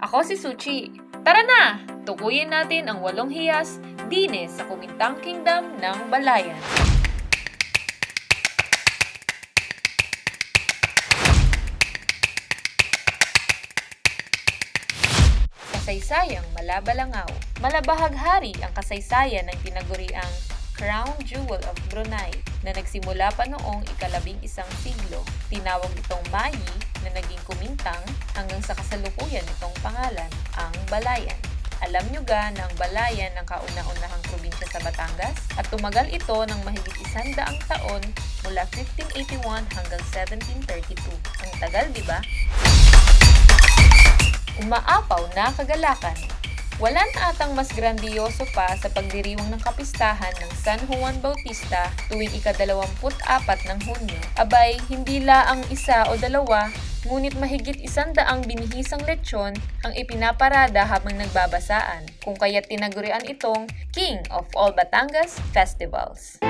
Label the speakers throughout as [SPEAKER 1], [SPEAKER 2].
[SPEAKER 1] Ako si Suchi. Tara na! Tukuyin natin ang 8 hiyas dine sa Kumintang Kingdom ng Balayan. Kasaysayang Malabalangaw. Malabahaghari ang kasaysayan ng tinaguriang Crown Jewel of Brunei na nagsimula pa noong ika-11 siglo. Tinawag itong Mayi na naging Kumintang hanggang sa kasalukuyan itong pangalan, ang Balayan. Alam nyo ga na ang Balayan ang kauna-unahang probinsya sa Batangas at tumagal ito ng mahigit 100 taon mula 1581 hanggang 1732. Ang tagal, di ba? Umaapaw na kagalakan. Wala na atang mas grandiyoso pa sa pagdiriwang ng kapistahan ng San Juan Bautista tuwing ika-24 ng Hunyo. Abay, hindi laang isa o dalawa, ngunit mahigit 100 binihisang lechon ang ipinaparada habang nagbabasaan, kung kaya't tinagurian itong King of all Batangas Festivals.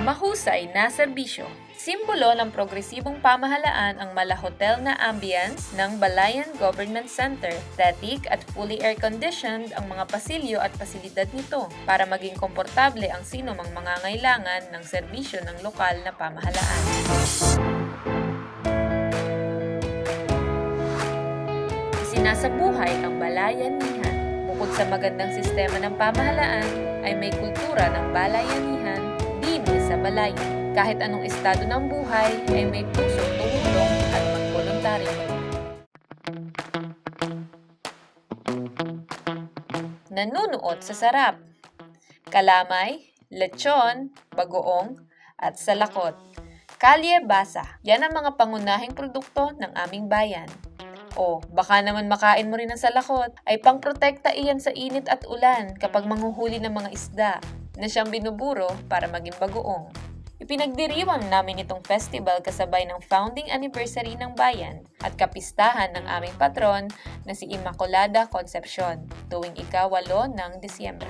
[SPEAKER 1] Mahusay na serbisyo. Simbolo ng progresibong pamahalaan ang mala-hotel na ambience ng Balayan Government Center. Static at fully air-conditioned ang mga pasilyo at pasilidad nito para maging komportable ang sinumang mangangailangan ng serbisyo ng lokal na pamahalaan. Sinasabuhay ang balayanihan. Bukod sa magandang sistema ng pamahalaan, ay may kultura ng balayanihan dini sa Balayan. Kahit anong estado ng buhay ay may pusong tumulong at magboluntaryo. Nanunuot sa sarap. Kalamay, lechon, bagoong, at salakot. Kalye basa. Yan ang mga pangunahing produkto ng aming bayan. O, baka naman makain mo rin ng salakot. Ay pangprotekta iyan sa init at ulan kapag manghuhuli ng mga isda na siyang binuburo para maging bagoong. Ipinagdiriwang namin itong festival kasabay ng founding anniversary ng bayan at kapistahan ng aming patron na si Immaculada Concepcion tuwing ika-8 ng Disyembre.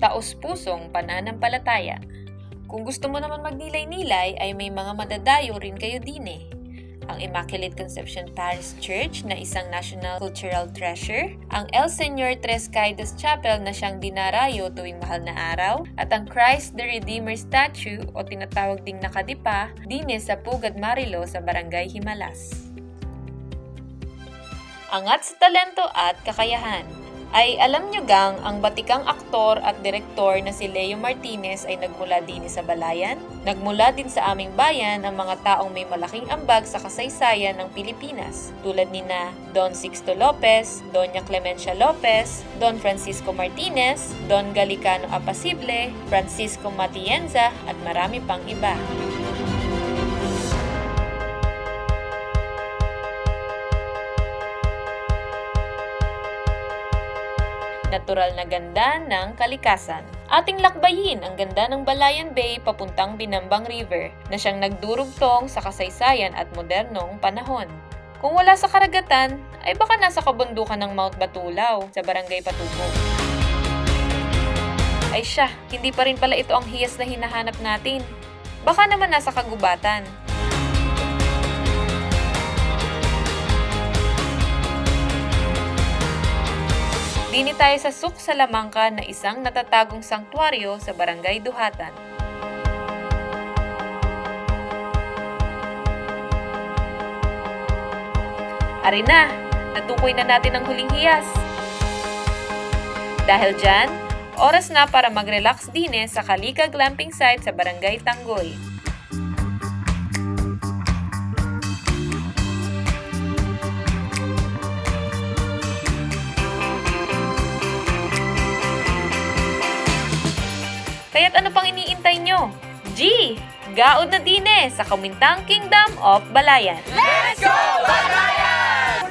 [SPEAKER 1] Taos-pusong pananampalataya. Kung gusto mo naman magnilay-nilay ay may mga madadayo rin kayo din ang Immaculate Conception Parish Church na isang National Cultural Treasure, ang El Señor Tres Caídas Chapel na siyang dinarayo tuwing mahal na araw, at ang Christ the Redeemer Statue o tinatawag ding nakadipa dine sa Pugad Marilo sa Barangay Himalas. Angat sa talento at kakayahan. Ay alam nyo gang ang batikang aktor at direktor na si Leo Martinez ay nagmula din sa Balayan? Nagmula din sa aming bayan ang mga taong may malaking ambag sa kasaysayan ng Pilipinas, tulad nina Don Sixto Lopez, Doña Clemencia Lopez, Don Francisco Martinez, Don Galicano Apasible, Francisco Matienza at marami pang iba. Natural na ganda ng kalikasan. Ating lakbayin ang ganda ng Balayan Bay papuntang Binambang River na siyang nagdurugtong sa kasaysayan at modernong panahon. Kung wala sa karagatan, ay baka nasa kabundukan ng Mount Batulaw sa Barangay Patubo. Ay siya, hindi pa rin pala ito ang hiyas na hinahanap natin. Baka naman nasa kagubatan. Dini tayo sa Suk Salamangka na isang natatagong sanktuaryo sa Barangay Duhatan. Ari na, natukoy na natin ang huling hiyas. Dahil dyan, oras na para mag-relax dine sa Kalika Glamping Site sa Barangay Tanggoy. Kaya't ano pang iniintay nyo? G! Gaod na dine sa Kumintang Kingdom of Balayan!
[SPEAKER 2] Let's go, Balayan!